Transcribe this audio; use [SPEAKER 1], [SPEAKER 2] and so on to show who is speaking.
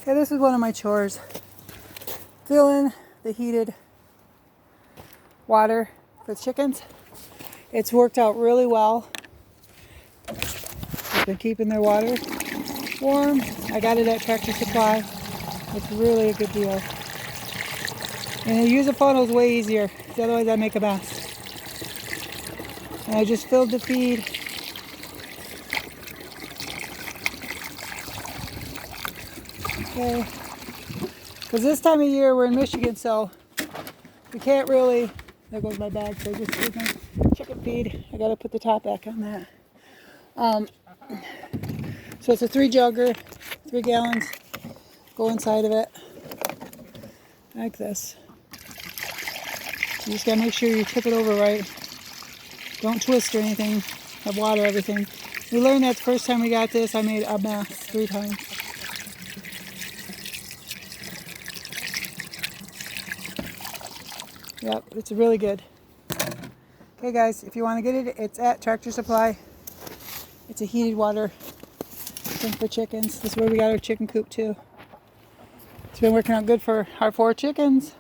[SPEAKER 1] Okay, this is one of my chores. Filling the heated water for the chickens. It's worked out really well. They've been keeping their water warm. I got it at Tractor Supply. It's really a good deal. And to use a funnel is way easier, because otherwise I make a mess. And I just filled the feed. Okay. Because this time of year we're in Michigan, so we can't really. There goes my bag. So I just did my chicken feed. I gotta put the top back on that. So it's a 3 jugger, 3 gallons. Go inside of it like this. You just gotta make sure you tip it over right. Don't twist or anything. Have water, everything. We learned that the first time we got this, I made a mess 3 times. Yep, it's really good. Okay guys, if you want to get it, it's at Tractor Supply. It's a heated water thing for chickens. This is where we got our chicken coop too. It's been working out good for our 4 chickens.